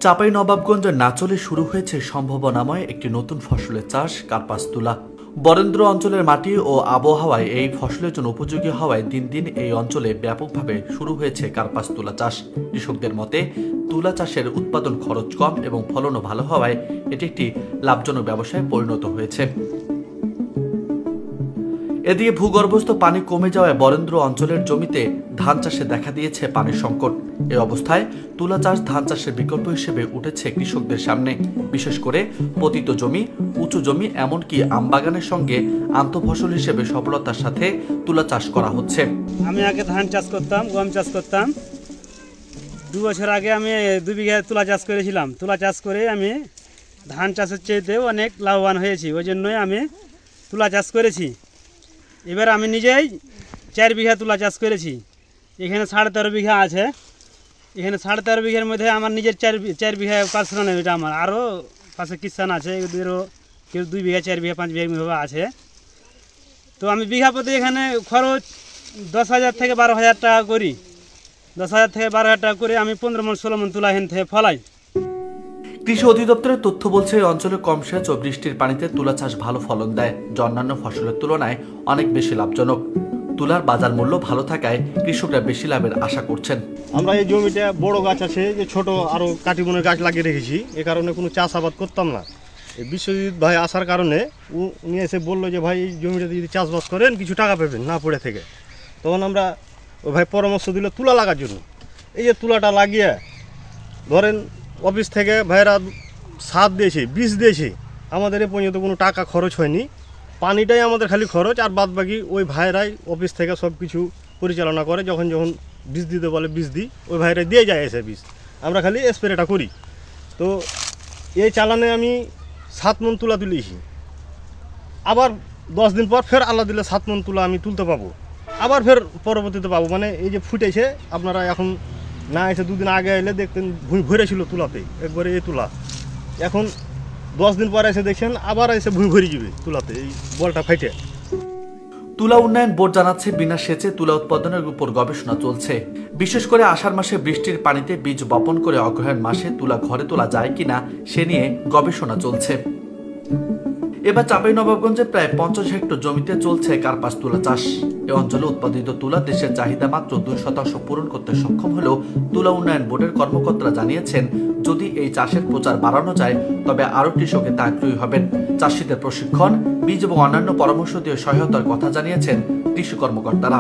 চাঁপাইনবাবগঞ্জের নাচলে শুরু হয়েছে সম্ভাবনাময় একটি নতুন ফসলের চাষ, কার্পাস তুলা। বরেন্দ্র অঞ্চলের মাটি ও আবহাওয়ায় এই ফসলের জন্য উপযোগী হওয়ায় দিন দিন এই অঞ্চলে ব্যাপকভাবে শুরু হয়েছে কার্পাস তুলা চাষ। কৃষকদের মতে তুলা চাষের উৎপাদন খরচ কম এবং ফলনও ভালো হওয়ায় এটি একটি লাভজনক ব্যবসায় পরিণত হয়েছে। এদিকে ভূগর্ভস্থ পানি কমে যাওয়ায় বরেন্দ্র অঞ্চলের জমিতে ধান চাষে দেখা দিয়েছে পানির সংকট। এই অবস্থায় তুলা চাষ ধান চাষের বিকল্প হিসেবে উঠেছে কৃষকদের সামনে। বিশেষ করে পতিত জমি, উঁচু জমি, এমনকি আমবাগানের সঙ্গে আন্তঃফসল হিসেবে সফলতার সাথে তুলা চাষ করা হচ্ছে। আমি আগে ধান চাষ করতাম, গম চাষ করতাম। 2 বছর আগে আমি 2 বিঘা তুলা চাষ করেছিলাম। তুলা চাষ করে আমি ধান চাষের চেয়েতেও অনেক লাভবান হয়েছি। ওই জন্যই আমি তুলা চাষ করেছি। এবার আমি নিজেই 4 বিঘা তুলা চাষ করেছি। এখানে 13.5 বিঘা আছে। এখানে 13.5 বিঘার মধ্যে আমার নিজের 4 বিঘা পার্সোনাল, এটা আমার। আরও পাশে কিষান আছে, এদেরও কেউ 2 বিঘা, 4 বিঘা, 5 বিঘা আছে। তো আমি বিঘা প্রতি এখানে খরচ 10,000 থেকে 12,000 টাকা করি। 10,000 থেকে 12,000 টাকা করে আমি 15 মণ 16 মণ তুলা এখান থেকে ফলাই। কৃষি অধিদপ্তরের তথ্য বলছে এই অঞ্চলে কম সেচ ও বৃষ্টির পানিতে তুলা চাষ ভালো ফলন দেয়, যা অন্যান্য ফসলের তুলনায় অনেক বেশি লাভজনক। তুলার বাজার মূল্য ভালো থাকায় কৃষকরা বেশি লাভের আশা করছেন। আমরা এই জমিতে বড় গাছ আছে, যে ছোট আরও কাটিবনের গাছ লাগিয়ে রেখেছি। এ কারণে কোনো চাষাবাদ করতাম না। এই বিশ্বজিৎ ভাই আসার কারণে উনি এসে বললো যে ভাই এই জমিটাতে যদি চাষবাস করেন কিছু টাকা পাবেন না পড়ে থেকে। তখন আমরা ওই ভাই পরামর্শ দিল তুলা লাগার জন্য। এই যে তুলাটা লাগিয়ে ধরেন অফিস থেকে ভাইরা সার দিয়েছে, বীজ দিয়েছে, আমাদের এ পর্যন্ত কোনো টাকা খরচ হয়নি। পানিটাই আমাদের খালি খরচ, আর বাদ বাকি ওই ভাইরাই অফিস থেকে সব কিছু পরিচালনা করে। যখন যখন বীজ দিতে বলে বীজ দিই, ওই ভাইরাই দিয়ে যায় এসে বীজ, আমরা খালি স্প্রেটা করি। তো এই চালানে আমি 7 মণ তুলা তুলেছি। আবার 10 দিন পর ফের আল্লাহ দিলে 7 মণ তুলা আমি তুলতে পাবো, আবার ফের পরবর্তীতে পাবো। মানে এই যে ফুটেছে, আপনারা এখন না এসে 2 দিন আগে এলে দেখতেন ভুঁই ভরে ছিল তুলাতে, একবারে এই তুলা। এখন 10 দিন পরে এসে দেখছেন আবার এসে ভুঁই ভরে যাবে তুলাতে, এই বলটা ফাইটে। তুলা উন্নয়ন বোর্ড জানাচ্ছে, বিনা সেচে তুলা উৎপাদনের উপর গবেষণা চলছে। বিশেষ করে আষাঢ় মাসে বৃষ্টির পানিতে বীজ বপন করে অগ্রহায়ণ মাসে তুলা ঘরে তোলা যায় কিনা সে নিয়ে গবেষণা চলছে। এবার চাঁপাইনবাবগঞ্জে প্রায় 50 হেক্টর জমিতে চলছে কার্পাস তুলা চাষ। এ অঞ্চলে উৎপাদিত তুলা দেশের চাহিদা মাত্র 2% পূরণ করতে সক্ষম হলেও তুলা উন্নয়ন বোর্ডের কর্মকর্তারা জানিয়েছেন, যদি এই চাষের প্রচার বাড়ানো যায় তবে আরও কৃষকের তা আগ্রহী হবেন। চাষিদের প্রশিক্ষণ, বীজ এবং অন্যান্য পরামর্শ দিয়ে সহায়তার কথা জানিয়েছেন কৃষি কর্মকর্তারা।